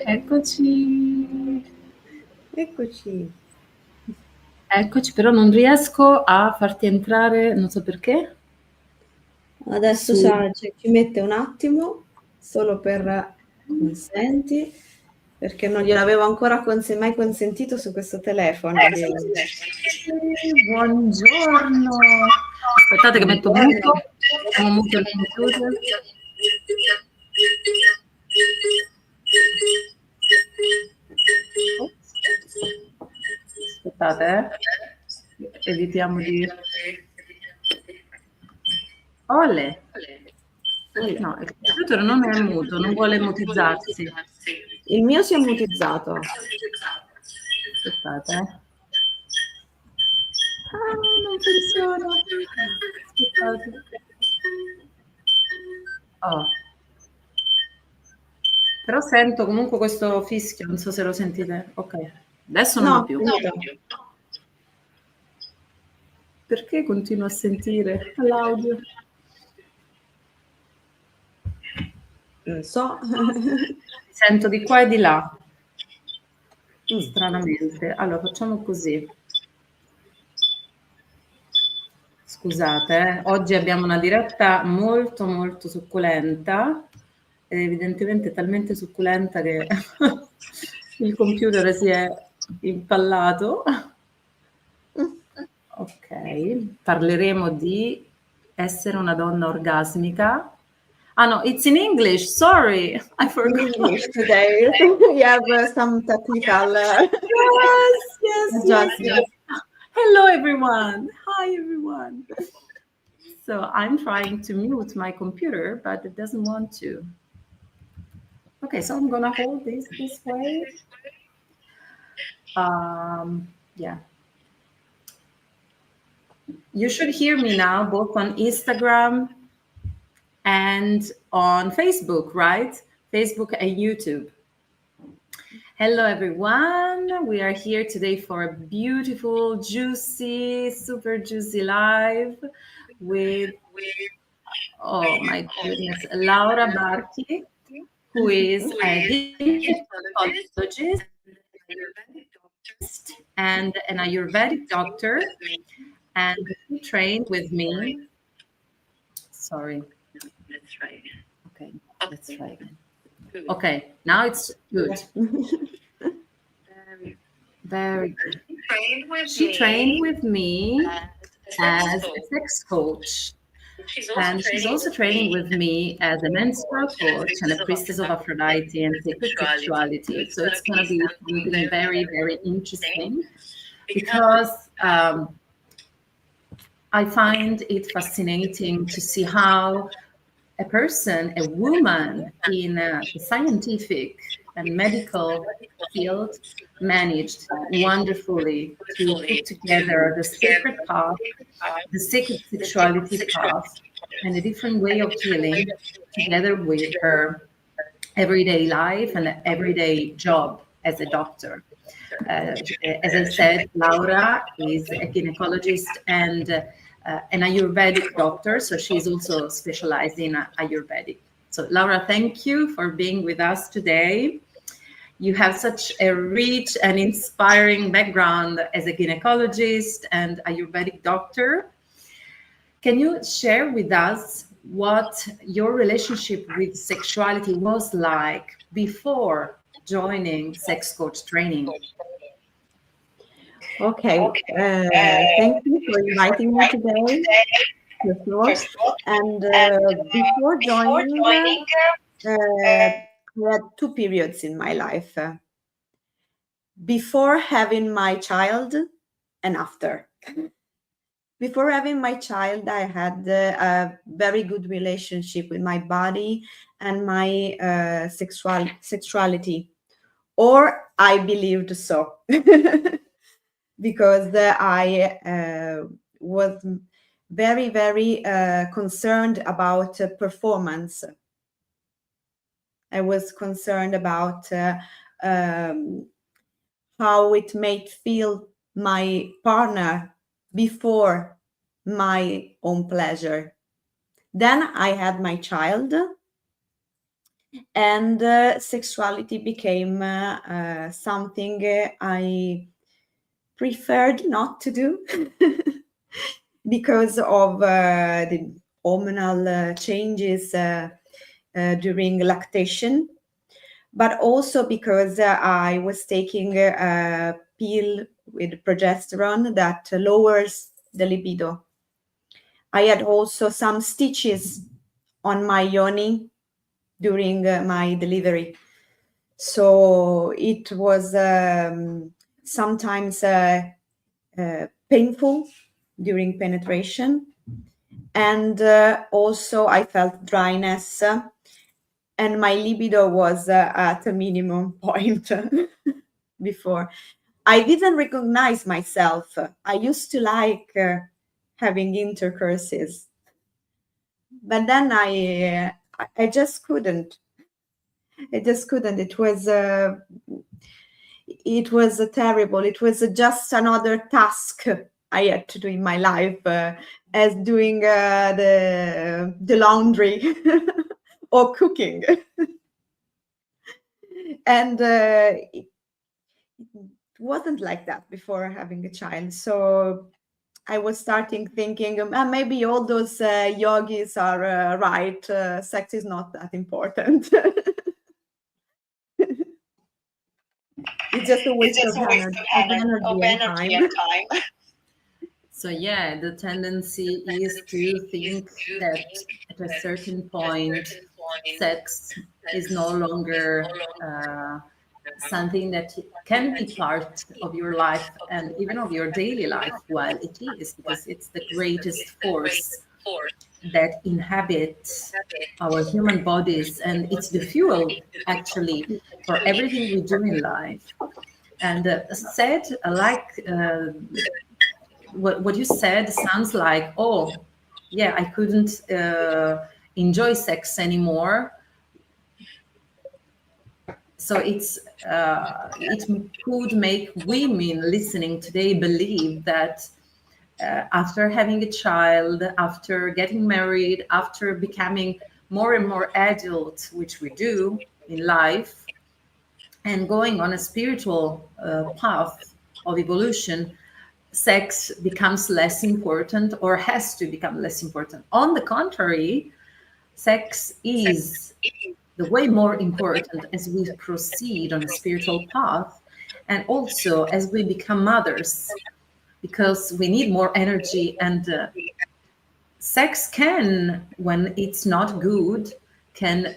Eccoci. Eccoci. Eccoci, però non riesco a farti entrare, non so perché. Adesso ci mette un attimo, solo per consenti, perché non gliel'avevo ancora mai consentito su questo telefono. Buongiorno. Aspettate che metto muto. Mettiamo muto il computer. Aspettate, evitiamo di... Ole. No, il computer non è muto, non vuole mutizzarsi. Il mio si è mutizzato. Aspettate. Ah, non funziona. Aspettate. Oh. Però sento comunque questo fischio, non so se lo sentite. Ok, adesso non va più. No. Perché continuo a sentire l'audio? Non so. Sento di qua e di là. Stranamente. Allora, facciamo così. Scusate, oggi abbiamo una diretta molto molto succulenta, evidentemente talmente succulenta che il computer si è impallato. Ok, parleremo di essere una donna orgasmica. Ah no, it's in English, sorry, I forgot. English today. We have some technical Yes. Hello everyone. Hi everyone. So I'm trying to mute my computer, but it doesn't want to. Okay, so I'm gonna hold this way. Yeah. You should hear me now, both on Instagram and on Facebook, right? Facebook and YouTube. Hello, everyone. We are here today for a beautiful, juicy, super juicy live with, oh my goodness, Laura Barchi, who is a gynecologist and an Ayurvedic doctor, and she trained with me. Sorry. Let's try. Okay, let's try again. Okay, now it's good. Very good. She trained with me as a sex coach. And she's also training with me as a menstrual coach and a priestess of Aphrodite and sacred sexuality. So it's going to be something very, very interesting because I find it fascinating to see how a person, a woman in the scientific and medical field managed wonderfully to put together the sacred path, the sacred sexuality path, and a different way of healing together with her everyday life and everyday job as a doctor. As I said, Laura is a gynecologist and an Ayurvedic doctor, so she's also specialized in Ayurvedic. So Laura, thank you for being with us today. You have such a rich and inspiring background as a gynecologist and Ayurvedic doctor. Can you share with us what your relationship with sexuality was like before joining sex coach training? Okay, thank you for inviting me today. And before joining, I had two periods in my life. Before having my child and after. Before having my child, I had a very good relationship with my body and my sexuality, or I believed so. Because I was very, very concerned about performance. I was concerned about how it made feel my partner before my own pleasure. Then I had my child, And sexuality became something I preferred not to do because of the hormonal changes during lactation, but also because I was taking a pill with progesterone that lowers the libido. I had also some stitches on my yoni during my delivery. So it was sometimes painful during penetration. And also I felt dryness and my libido was at a minimum point before. I didn't recognize myself. I used to like having intercourses, but then I just couldn't. I just couldn't. It was terrible. It was just another task I had to do in my life, as doing the laundry or cooking. And it wasn't like that before having a child. So I was starting thinking, maybe all those yogis are right. Sex is not that important. It's just a waste of energy and time. So yeah, the tendency is to think that at a certain point, sex is no longer something that can be part of your life and even of your daily life, while it is, because it's the greatest force that inhabits our human bodies, and it's the fuel actually for everything we do in life. And said like what you said sounds like, oh yeah, I couldn't enjoy sex anymore. So it could make women listening today believe that after having a child, after getting married, after becoming more and more adult, which we do in life, and going on a spiritual path of evolution, sex becomes less important or has to become less important. On the contrary, sex is the way more important as we proceed on a spiritual path, and also as we become mothers, because we need more energy, and sex can, when it's not good, can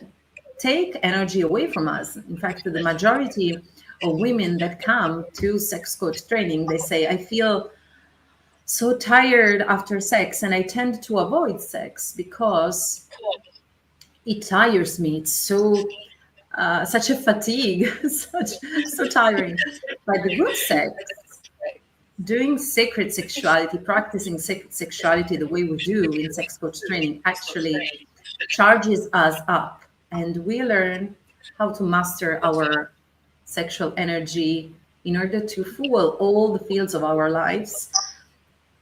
take energy away from us. In fact, the majority of women that come to sex coach training, they say, I feel so tired after sex and I tend to avoid sex because it tires me. It's so such a fatigue, so tiring. But the good sex, doing sacred sexuality, practicing sexuality the way we do in sex coach training, actually charges us up, and we learn how to master our sexual energy in order to fuel all the fields of our lives.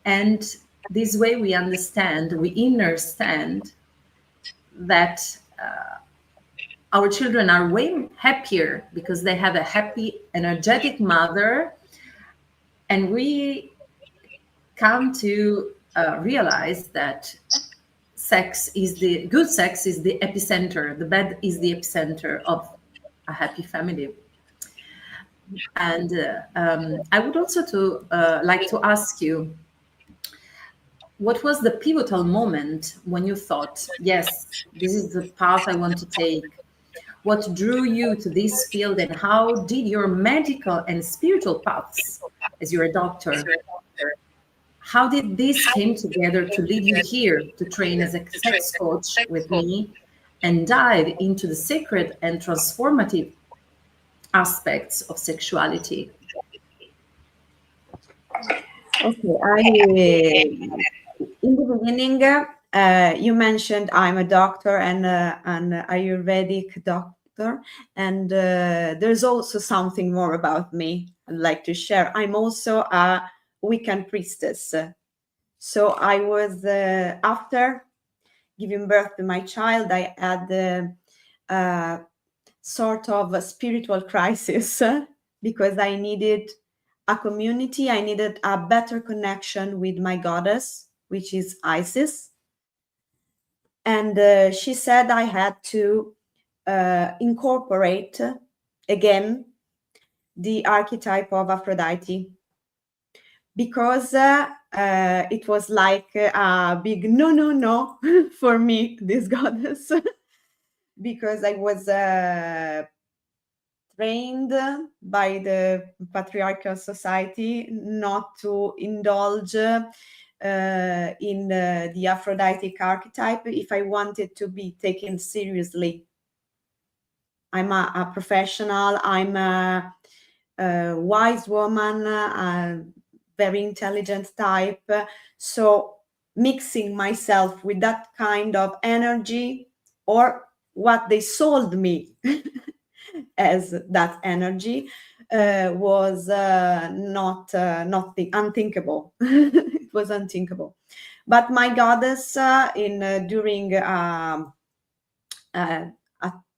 And this way we understand, we understand that our children are way happier because they have a happy, energetic mother. And we come to realize that good sex is the epicenter, the bed is the epicenter of a happy family. And I would also like to ask you, what was the pivotal moment when you thought, yes, this is the path I want to take? What drew you to this field, and how did your medical and spiritual paths, as you're a doctor, how did this came together to lead you here to train as a sex coach with me and dive into the sacred and transformative aspects of sexuality? Okay, in the beginning, you mentioned I'm a doctor and an Ayurvedic doctor, and there's also something more about me I'd like to share. I'm also a weekend priestess. So I was, after giving birth to my child, I had sort of a spiritual crisis because I needed a community. I needed a better connection with my goddess, which is Isis. And she said I had to incorporate again the archetype of Aphrodite, because it was like a big no for me, this goddess, because I was trained by the patriarchal society not to indulge in the Aphrodite archetype if I wanted to be taken seriously. I'm a professional, I'm a wise woman, a very intelligent type. So mixing myself with that kind of energy, or what they sold me as that energy, was not unthinkable. It was unthinkable. But my goddess, during a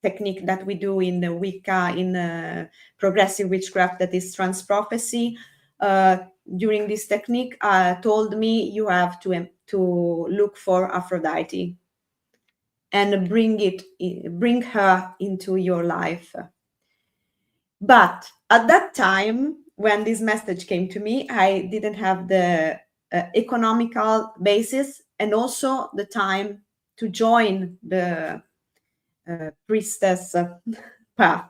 technique that we do in the Wicca, in progressive witchcraft, that is trans prophecy, during this technique, told me you have to look for Aphrodite and bring her into your life. But at that time, when this message came to me, I didn't have the economical basis and also the time to join the priestess path.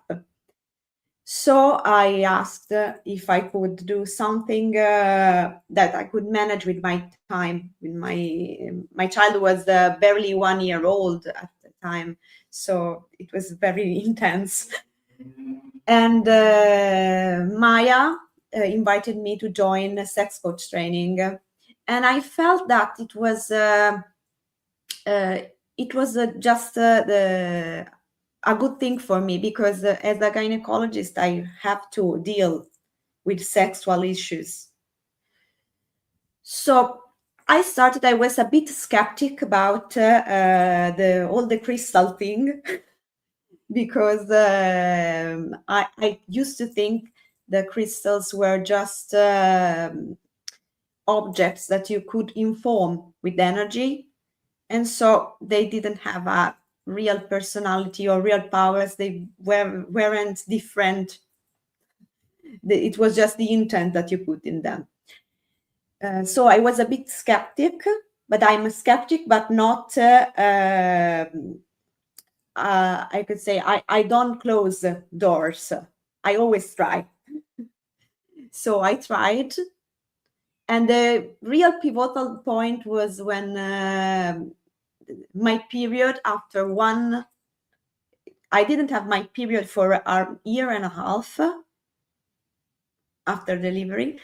So I asked if I could do something that I could manage with my time. With my child was barely 1 year old at the time, so it was very intense. And Maya invited me to join a sex coach training, and I felt that it was just a good thing for me, because as a gynecologist, I have to deal with sexual issues. So I was a bit skeptic about all the crystal thing, because I used to think the crystals were just objects that you could inform with energy. And so they didn't have a real personality or real powers. They weren't different. It was just the intent that you put in them. So I was a bit skeptic, but I'm a skeptic, but not, I could say, I don't close doors. I always try. So I tried. And the real pivotal point was when my period, I didn't have my period for a year and a half after delivery.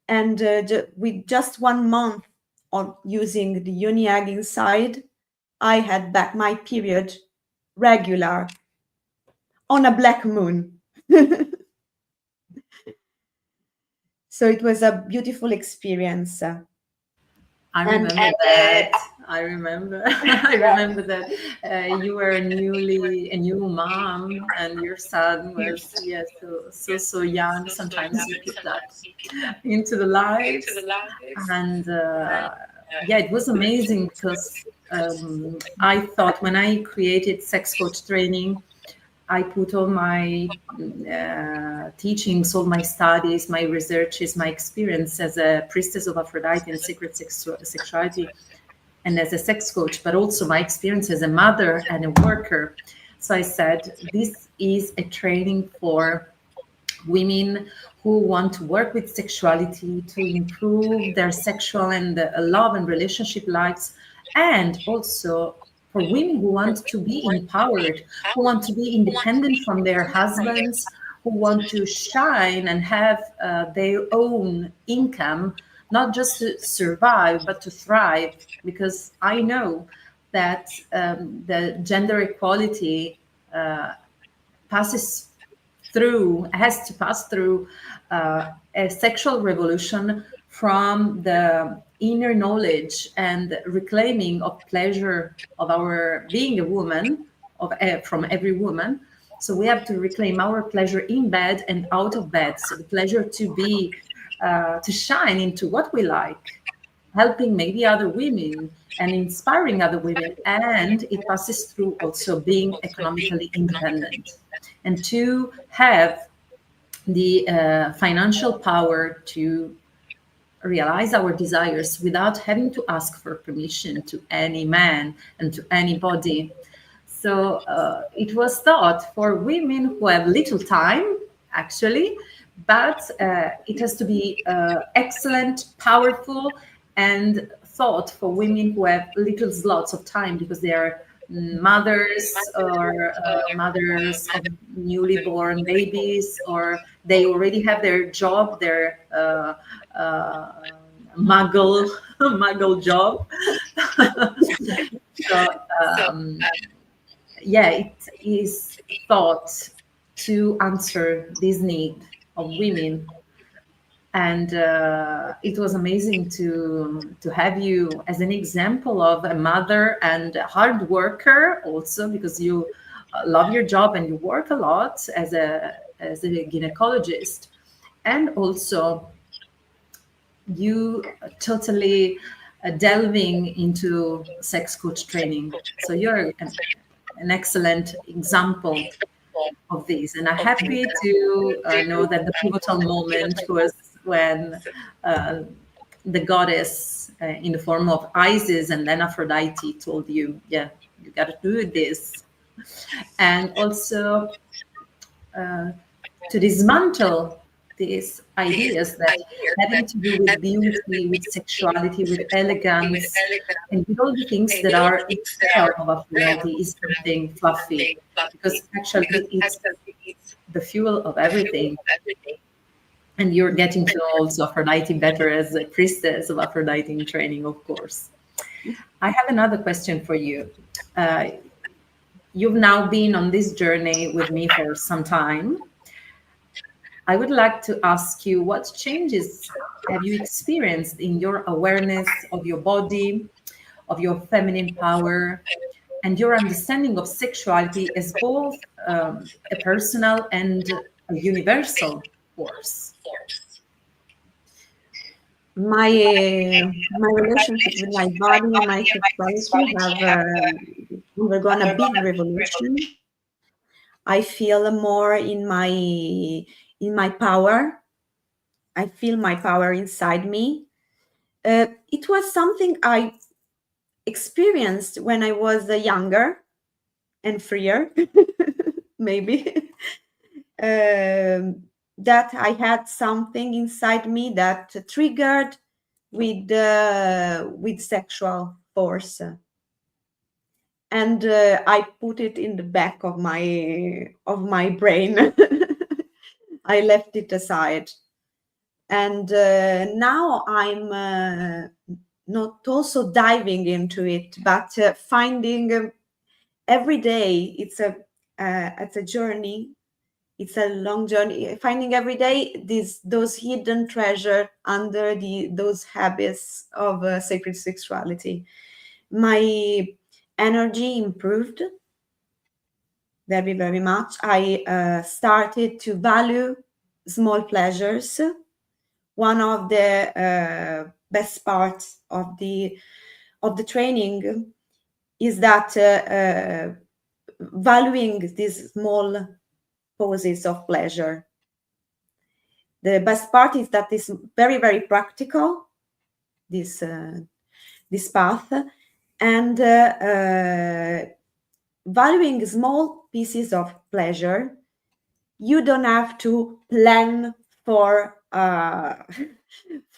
And with just 1 month of using the uni egg inside, I had back my period regular on a black moon. So it was a beautiful experience. I remember that. I remember that you were a new mom, and your son was so young. Sometimes you picked up into the lives, and it was amazing, because I thought, when I created sex coach training, I put all my teachings, all my studies, my researches, my experience as a priestess of Aphrodite and secret sexuality, and as a sex coach, but also my experience as a mother and a worker. So I said, this is a training for women who want to work with sexuality, to improve their sexual and love and relationship lives, and also for women who want to be empowered, who want to be independent from their husbands, who want to shine and have their own income, not just to survive, but to thrive. Because I know that the gender equality has to pass through a sexual revolution from the inner knowledge and reclaiming of pleasure of our being a woman, from every woman. So we have to reclaim our pleasure in bed and out of bed. So the pleasure to be, to shine into what we like, helping maybe other women and inspiring other women. And it passes through also being economically independent and to have the financial power to realize our desires without having to ask for permission to any man and to anybody. So it was thought for women who have little time, actually, but it has to be excellent, powerful, and thought for women who have little slots of time because they are mothers or mothers of newly born babies, or they already have their job, their muggle muggle job. So yeah, it is thought to answer this need of women. And it was amazing to have you as an example of a mother and a hard worker also, because you love your job and you work a lot as a gynecologist, and also you totally delving into sex coach training. So you're an excellent example of this, and I'm happy to know that the pivotal moment was when the goddess in the form of Isis and then Aphrodite told you, yeah, you got to do this. And also to dismantle these ideas that having to do with beauty, with sexuality, with elegance, and with all the things that are instead of Aphrodite is something fluffy, because actually it's the fuel of everything. And you're getting to know also Aphrodite better as a priestess of Aphrodite in training, of course. I have another question for you. You've now been on this journey with me for some time. I would like to ask you, what changes have you experienced in your awareness of your body, of your feminine power, and your understanding of sexuality as both a personal and a universal force? My relationship with my body and my sexuality have undergone a big revolution. I feel more in my power. I feel my power inside me. It was something I experienced when I was younger and freer, maybe. That I had something inside me that triggered with sexual force, and I put it in the back of my brain. I left it aside, and now I'm not also diving into it, but finding every day. It's a journey. It's a long journey, finding every day those hidden treasure under those habits of sacred sexuality. My energy improved very, very much. I started to value small pleasures. One of the best parts of the training is that valuing these small poses of pleasure. The best part is that it's very, very practical, this path, and valuing small pieces of pleasure. You don't have to plan for a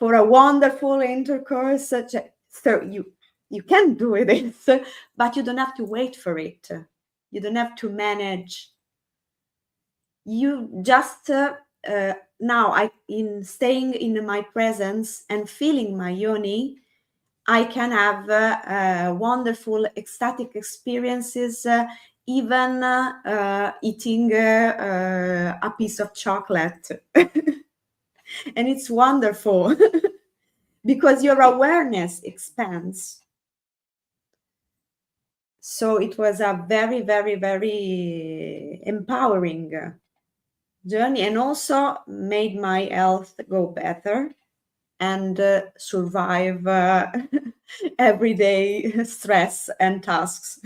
wonderful intercourse, so you can do this, but you don't have to wait for it. You don't have to manage. You just now, in staying in my presence and feeling my yoni, I can have wonderful ecstatic experiences, even eating a piece of chocolate. And it's wonderful because your awareness expands. So it was a very, very, very empowering journey, and also made my health go better and survive everyday stress and tasks.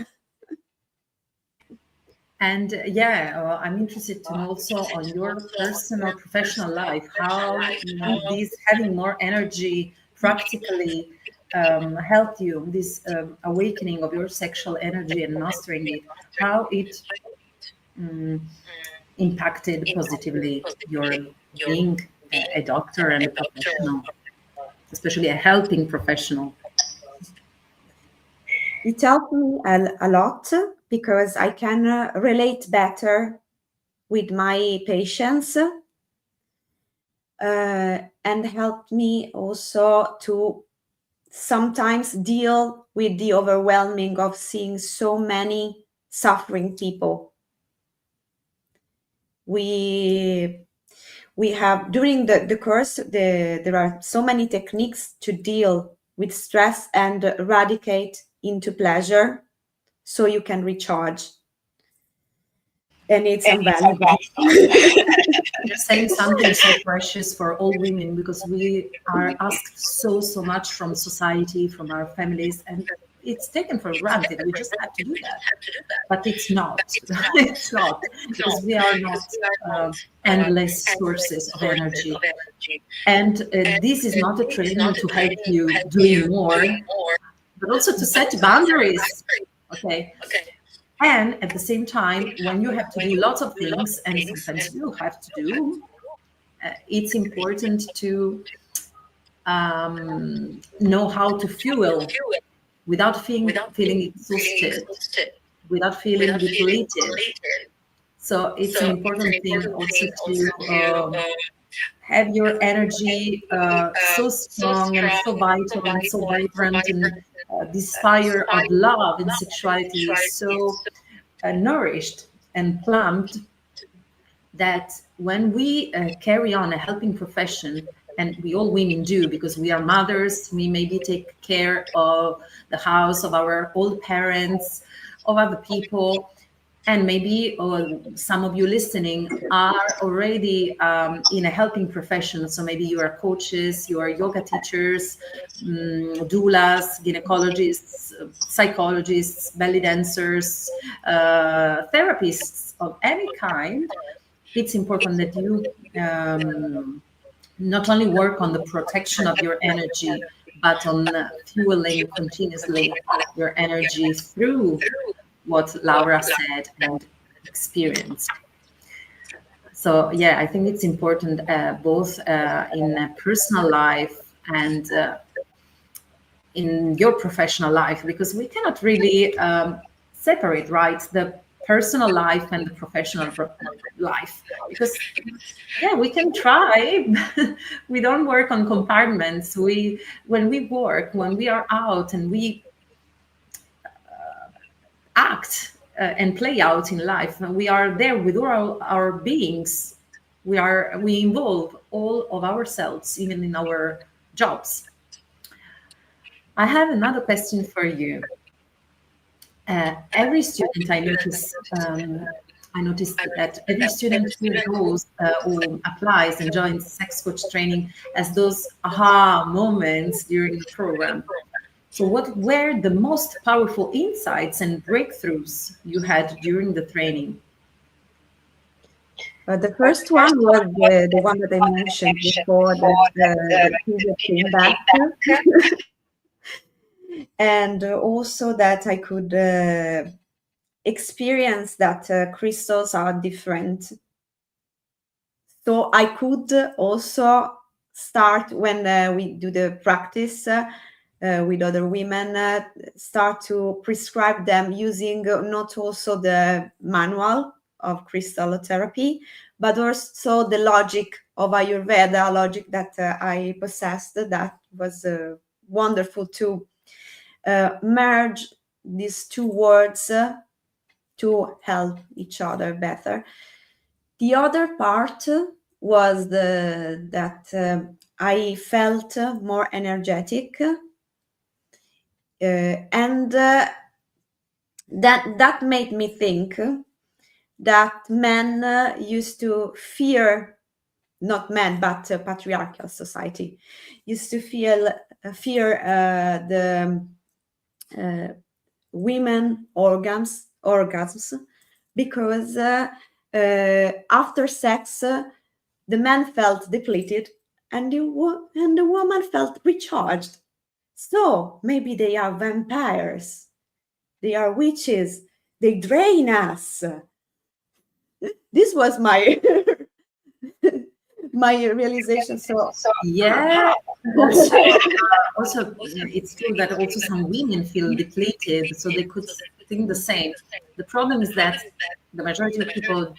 And I'm interested to know also on your personal professional life, how this having more energy practically helped you, this awakening of your sexual energy and mastering it, how it impacted positively your being a doctor and a professional, especially a helping professional. It helped me a lot because I can relate better with my patients, and helped me also to sometimes deal with the overwhelming of seeing so many suffering people. We have during the course, there are so many techniques to deal with stress and eradicate into pleasure, so you can recharge, and it's invaluable. You're saying something so precious for all women, because we are asked so much from society, from our families, and it's taken for granted. We just have to do that, but it's not. It's not, because we are not endless sources of energy, and this is not a training to help you doing more, but also to set boundaries. Okay. And at the same time, when you have to do lots of things, and sometimes you have to do, it's important to know how to fuel without feeling exhausted, without feeling depleted. So it's an important thing also to have your energy so strong and so vital and so vibrant, and this fire of love and sexuality is so nourished and plumbed, that when we carry on a helping profession, and we all women do, because we are mothers, we maybe take care of the house, of our old parents, of other people, and maybe some of you listening are already in a helping profession. So maybe you are coaches, you are yoga teachers, doulas, gynecologists, psychologists, belly dancers, therapists of any kind. It's important that you not only work on the protection of your energy, but on fueling continuously your energy through what Laura said and experienced. So yeah, I think it's important both in a personal life and in your professional life, because we cannot really separate, right, the personal life and the professional life, because we can try. We don't work on compartments. When we work, when we are out and we act and play out in life, we are there with all our beings. We involve all of ourselves, even in our jobs. I have another question for you. Every student, I noticed that every student who goes or applies and joins sex coach training has those aha moments during the program. So what were the most powerful insights and breakthroughs you had during the training? The first one was the one that I mentioned before, that period came back. And also that I could experience that crystals are different. So I could also start, when we do the practice with other women, start to prescribe them using not also the manual of crystal therapy, but also the logic of Ayurveda, logic that I possessed. That was wonderful to merge these two words to help each other better. The other part was that I felt more energetic, and that made me think that men used to fear, not men, but patriarchal society used to fear the women orgasms because after sex the man felt depleted and the woman felt recharged. So maybe they are vampires, they are witches, they drain us. This was my my realization. So Yeah. Also, it's true that also some women feel depleted, so they could think the same. The problem is that the majority of people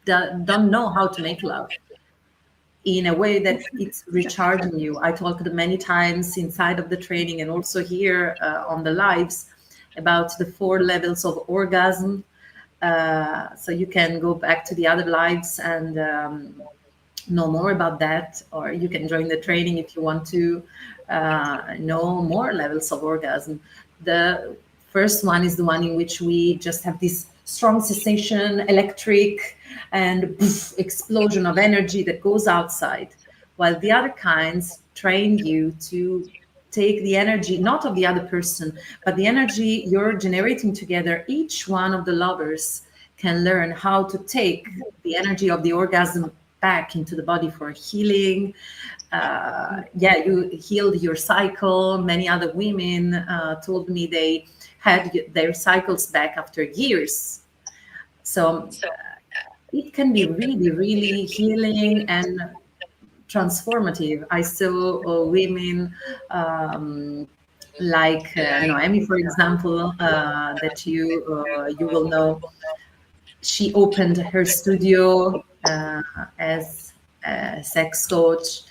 don't know how to make love in a way that it's recharging you. I talked many times inside of the training and also here on the lives about the 4 levels of orgasm. So you can go back to the other lives and know more about that, or you can join the training if you want to know more levels of orgasm. The first one is the one in which we just have this strong sensation, electric, and poof, explosion of energy that goes outside, while the other kinds train you to take the energy, not of the other person, but the energy you're generating together. Each one of the lovers can learn how to take the energy of the orgasm back into the body for healing. You healed your cycle. Many other women told me they had their cycles back after years. So it can be really, really healing and transformative. I saw women like Noemi, for example, that you will know. She opened her studio as a sex coach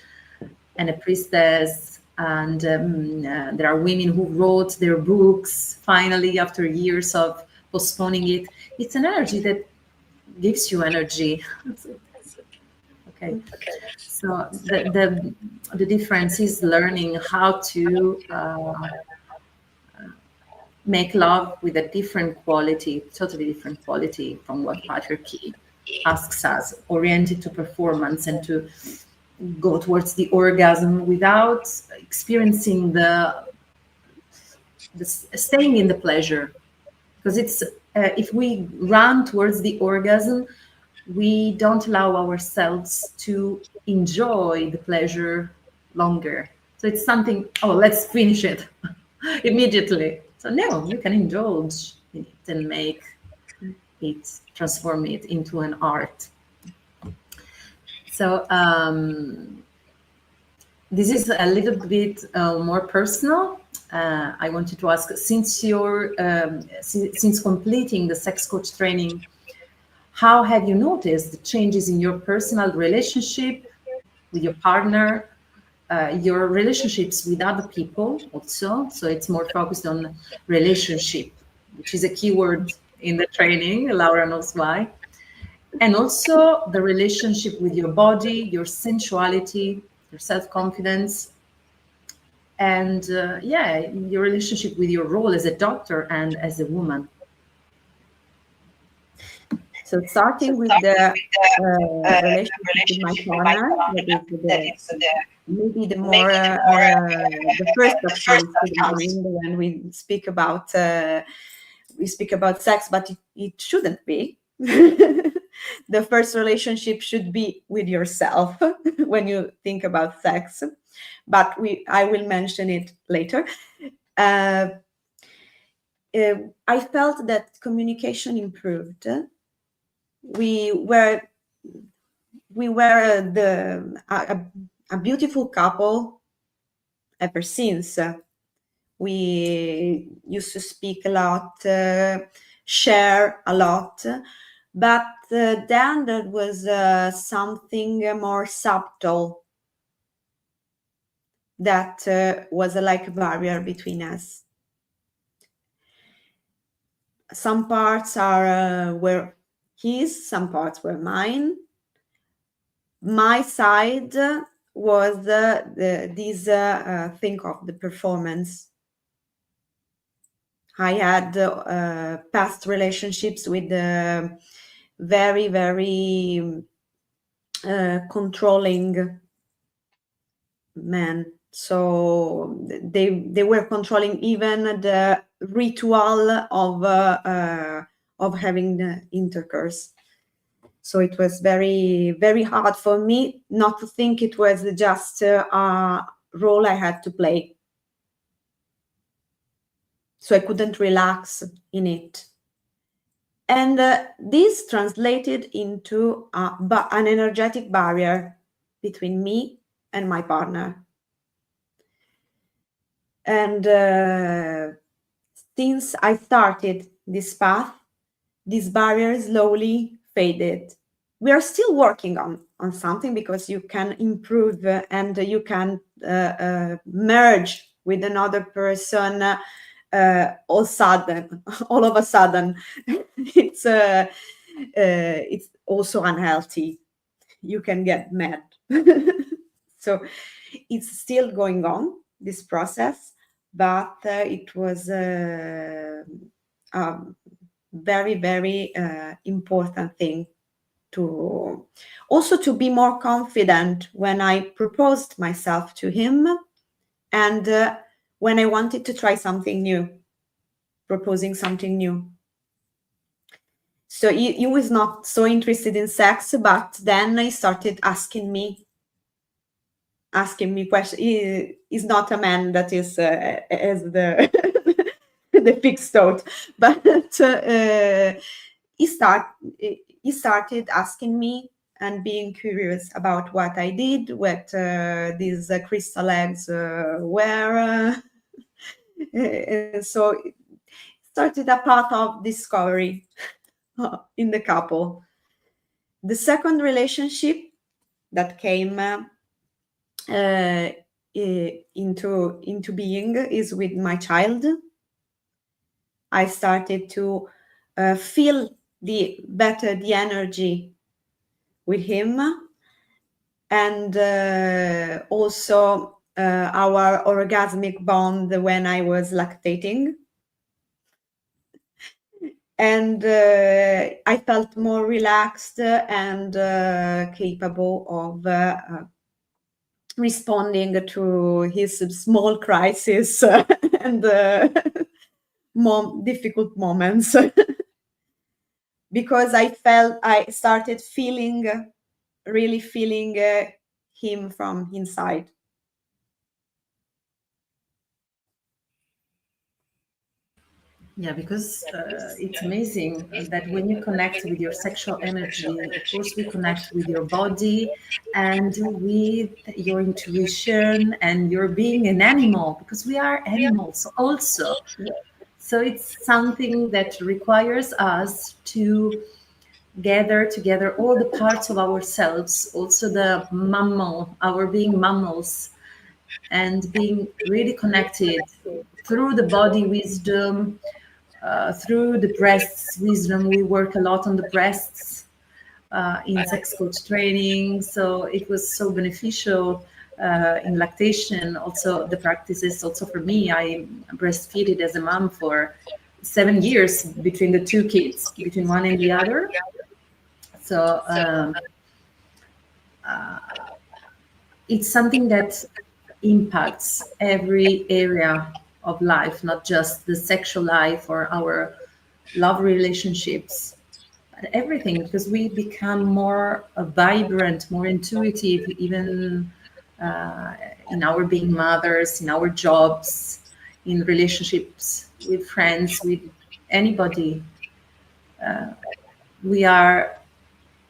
and a priestess. And there are women who wrote their books finally after years of postponing it. It's an energy that gives you energy. Okay. So the difference is learning how to make love with a different quality, totally different quality from what patriarchy asks us, oriented to performance and to go towards the orgasm without experiencing the staying in the pleasure. Because it's if we run towards the orgasm, we don't allow ourselves to enjoy the pleasure longer. So it's something, oh, let's finish it immediately. So no, you can indulge in it and make it, transform it into an art. So this is a little bit more personal. I wanted to ask, since since completing the sex coach training, how have you noticed the changes in your personal relationship with your partner, your relationships with other people also? So it's more focused on relationship, which is a keyword in the training. Laura knows why. And also the relationship with your body, your sensuality, your self-confidence, and your relationship with your role as a doctor and as a woman. So starting with the relationship with my partner, that is maybe the more the first that comes to mind when we speak about sex, but it shouldn't be. The first relationship should be with yourself when you think about sex, but I will mention it later. I felt that communication improved. We were a beautiful couple ever since. We used to speak a lot, share a lot, but then there was something more subtle that was like a barrier between us. Some parts were his, some parts were mine. My side was this thing of the performance. I had past relationships with very, very controlling men. So they were controlling even the ritual of having the intercourse. So it was very, very hard for me not to think it was just a role I had to play. So I couldn't relax in it. And this translated into an energetic barrier between me and my partner. And since I started this path, this barrier slowly faded. We are still working on something, because you can improve and you can merge with another person all of a sudden. It's also unhealthy. You can get mad. So it's still going on, this process, but it was very, very important thing to also to be more confident when I proposed myself to him, and when I wanted to try something new, proposing something new. So he was not so interested in sex, but then he started asking me questions. He's not a man that is as the the fixed thought, but he started asking me and being curious about what I did, what these crystal eggs were. And so it started a path of discovery in the couple. The second relationship that came into being is with my child. I started to feel the energy with him, and also our orgasmic bond when I was lactating. And I felt more relaxed and capable of responding to his small crisis and more difficult moments. Because I started really feeling him from inside. Yeah, because it's amazing that when you connect with your sexual energy, of course, we connect with your body and with your intuition and your being an animal, because we are animals also. So it's something that requires us to gather together all the parts of ourselves, also the mammal, our being mammals, and being really connected through the body wisdom, through the breasts wisdom. We work a lot on the breasts in sex coach training, so it was so beneficial in lactation. Also the practices, also for me, I breastfeeded as a mom for 7 years between the two kids, between one and the other. So it's something that impacts every area of life, not just the sexual life or our love relationships, but everything, because we become more vibrant, more intuitive, even in our being mothers, in our jobs, in relationships with friends, with anybody. We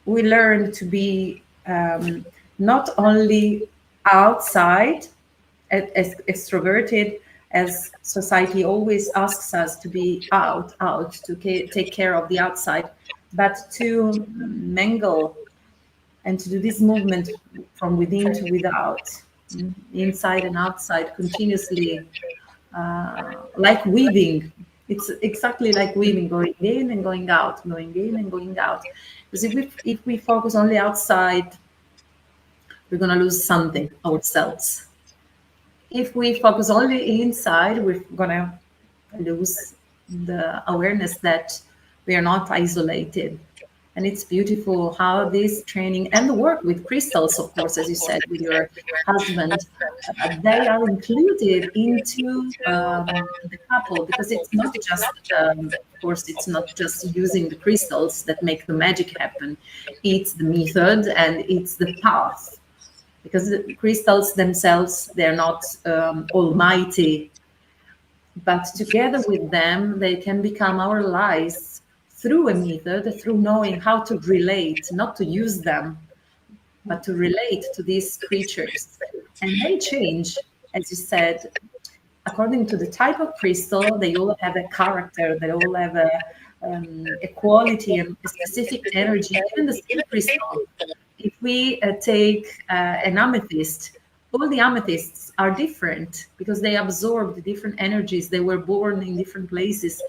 learn to be not only outside as extroverted as society always asks us to be out to take care of the outside, but to mingle and to do this movement from within to without, inside and outside, continuously, like weaving. It's exactly like weaving, going in and going out, going in and going out. Because if we focus only outside, we're going to lose something, ourselves. If we focus only inside, we're going to lose the awareness that we are not isolated. And it's beautiful how this training and the work with crystals, of course, as you said, with your husband, they are included into the couple, because it's not just, of course, it's not just using the crystals that make the magic happen. It's the method and it's the path, because the crystals themselves, they're not almighty, but together with them, they can become our allies through a method, through knowing how to relate, not to use them, but to relate to these creatures. And they change, as you said, according to the type of crystal. They all have a character, they all have a quality and a specific energy. Even the same crystal, if we take an amethyst, all the amethysts are different because they absorb the different energies. They were born in different places.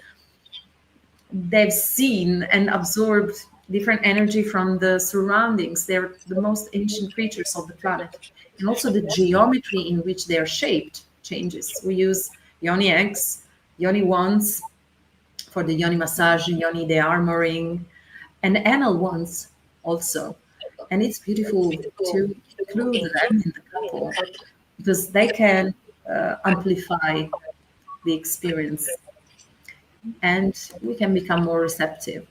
They've seen and absorbed different energy from the surroundings. They're the most ancient creatures of the planet. And also the geometry in which they are shaped changes. We use yoni eggs, yoni wands for the yoni massage, yoni the armoring, and anal wands also. And it's beautiful to include them in the couple because they can amplify the experience and we can become more receptive.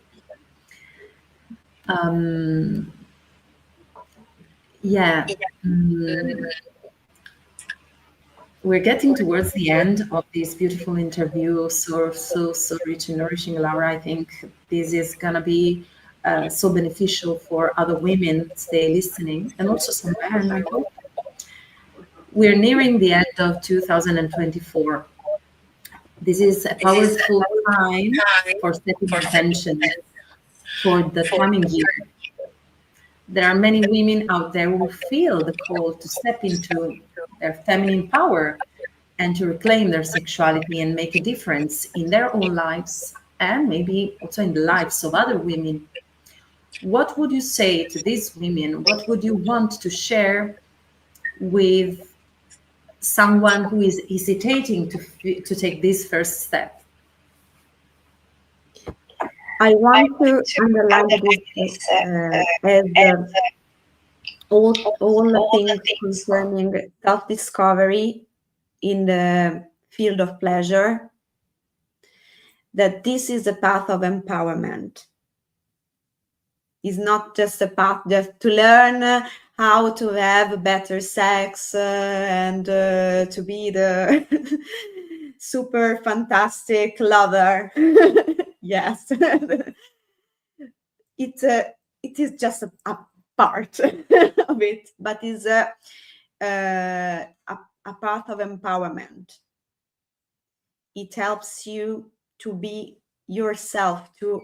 Yeah. We're getting towards the end of this beautiful interview. So rich and nourishing, Laura. I think this is going to be so beneficial for other women stay listening, and also some men, I hope. We're nearing the end of 2024. This is a powerful time for setting intentions for the coming year. There are many women out there who feel the call to step into their feminine power and to reclaim their sexuality and make a difference in their own lives and maybe also in the lives of other women. What would you say to these women? What would you want to share with someone who is hesitating to take this first step? I want to underline this as all the things concerning self-discovery in the field of pleasure, that this is a path of empowerment. It's not just a path just to learn how to have better sex and to be the super fantastic lover. Yes. It is just a part of it, but is a path of empowerment. It helps you to be yourself, to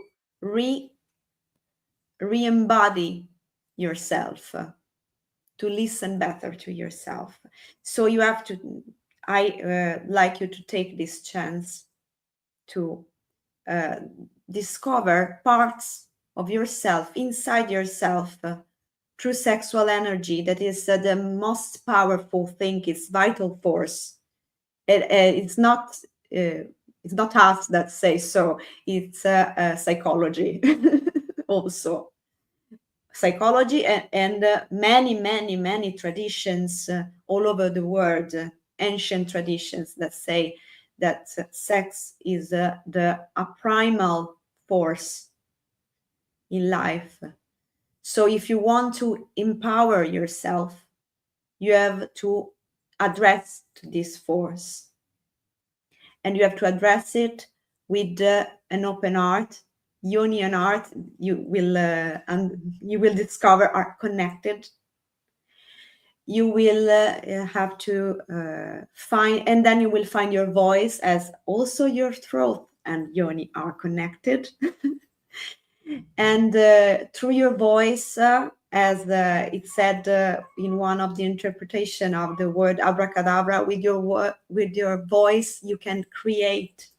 re-embody yourself, to listen better to yourself. So you have to, I like you to take this chance to discover parts of yourself, inside yourself, through sexual energy. That is the most powerful thing. It's vital force. It's not us that say so. It's psychology also. Psychology and many traditions all over the world, ancient traditions that say that sex is a primal force in life. So if you want to empower yourself, you have to address this force, and you have to address it with an open heart. Yoni and heart, you will discover, are connected. You will have to find, and then you will find your voice, as also your throat and yoni are connected. And through your voice, as it said in one of the interpretation of the word abracadabra, with your voice you can create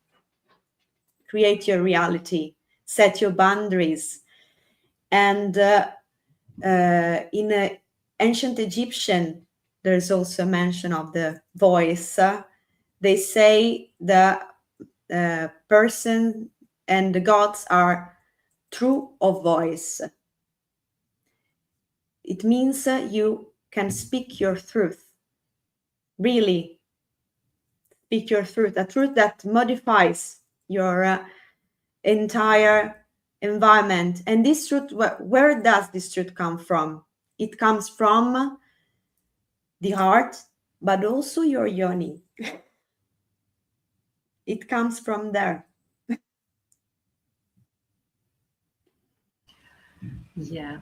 your reality, set your boundaries. And in ancient Egyptian, there's also mention of the voice. They say the person and the gods are true of voice. It means you can speak your truth, really speak your truth, a truth that modifies your entire environment. And this truth, where does this truth come from? It comes from the heart, but also your yoni. It comes from there. Yeah.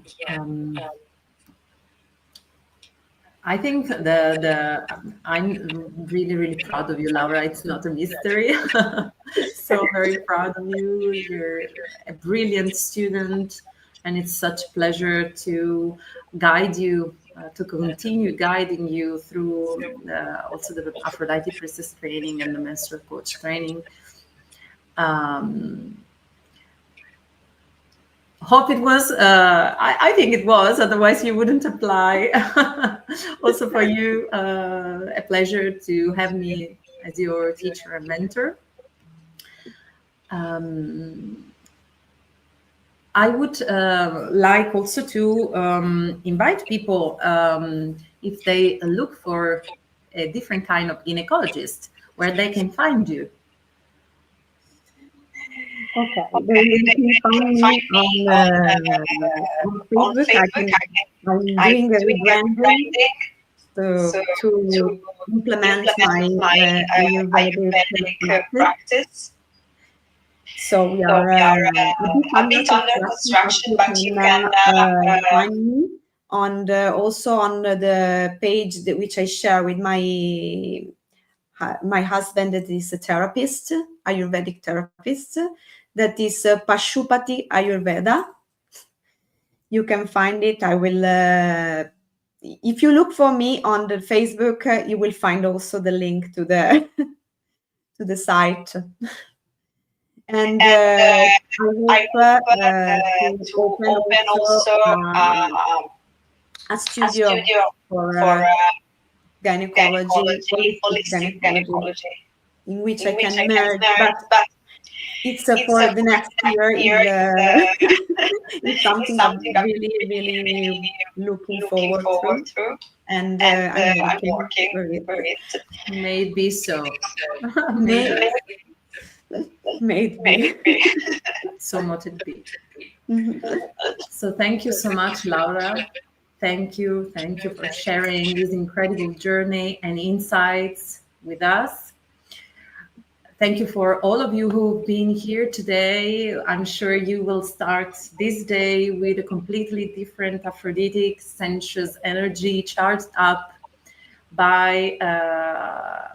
I think I'm really proud of you, Laura. It's not a mystery. So very proud of you. You're a brilliant student, and it's such a pleasure to guide you, to continue guiding you through also the Aphrodite Priestess training and the Menstrual Coach training. Hope it was, I think it was, otherwise you wouldn't apply. Also for you, a pleasure to have me as your teacher and mentor. I would like also to invite people, if they look for a different kind of gynecologist, where they can find you. Okay, you can find me on Facebook. I'm doing a rebranding to implement my Ayurvedic practice. So we are a bit under construction, but you can find me on also on the page which I share with my husband, that is a therapist, Ayurvedic therapist, that is Pashupati Ayurveda. You can find it. I will, if you look for me on the Facebook, you will find also the link to the to the site. And I hope to open also a studio for gynecology, holistic gynecology, in which I can merge, but it's for the next year. It's something I'm really looking forward to, and I'm working for it. Maybe so. Maybe. So mote it be. So thank you so much, Laura. Thank you for sharing this incredible journey and insights with us. Thank you for all of you who've been here today. I'm sure you will start this day with a completely different Aphrodite, sensuous energy charged up by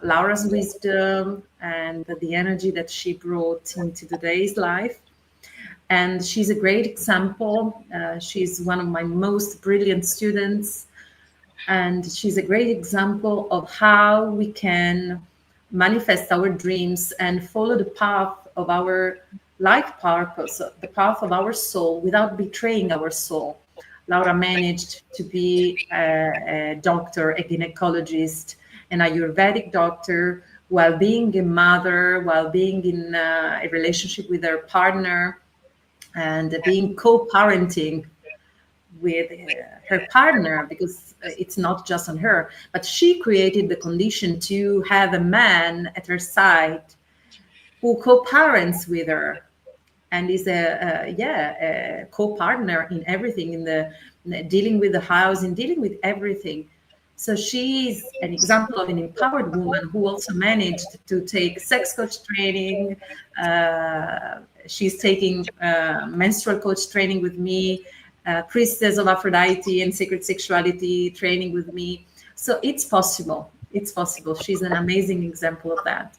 Laura's wisdom and the energy that she brought into today's life. And she's a great example. She's one of my most brilliant students. And she's a great example of how we can manifest our dreams and follow the path of our life purpose, the path of our soul, without betraying our soul. Laura managed to be a doctor, a gynecologist, an Ayurvedic doctor, while being a mother, while being in a relationship with her partner, and being co-parenting with her partner, because it's not just on her, but she created the condition to have a man at her side who co-parents with her and is a co-partner in everything, in the dealing with the house, in dealing with everything. So she's an example of an empowered woman who also managed to take sex coach training. She's taking menstrual coach training with me, Priestess of Aphrodite and sacred sexuality training with me. So it's possible. It's possible. She's an amazing example of that.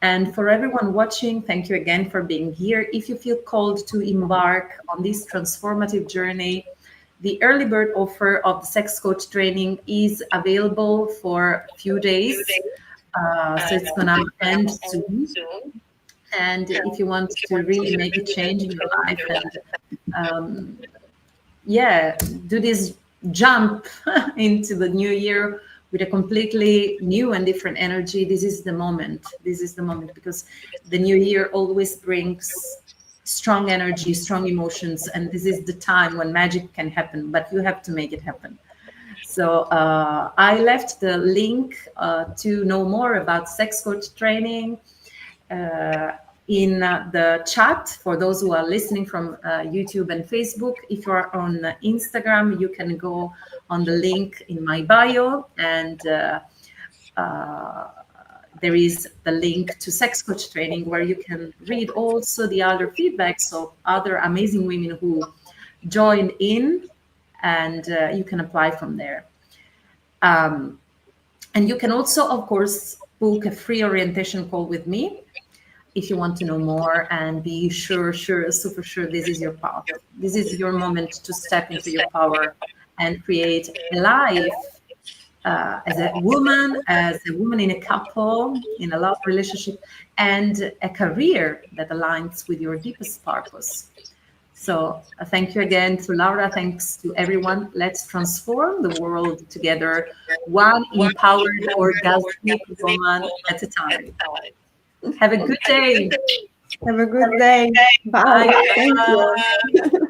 And for everyone watching, thank you again for being here. If you feel called to embark on this transformative journey, the early bird offer of the sex coach training is available for a few days. So it's going to end soon. And if you want to really make a change in your life and do this jump into the new year with a completely new and different energy. This is the moment. This is the moment, because the new year always brings strong energy, strong emotions, and this is the time when magic can happen, but you have to make it happen. So I left the link to know more about sex coach training in the chat for those who are listening from YouTube and Facebook. If you are on Instagram, you can go on the link in my bio, and there is the link to sex coach training, where you can read also the other feedbacks of other amazing women who joined in, and you can apply from there. And you can also, of course, book a free orientation call with me if you want to know more and be super sure this is your path. This is your moment to step into your power and create a life as a woman in a couple, in a love relationship, and a career that aligns with your deepest purpose. So thank you again to Laura. Thanks to everyone. Let's transform the world together, one empowered, orgasmic woman at a time. Have a good day. Have a good day. Bye. Bye. Thank you.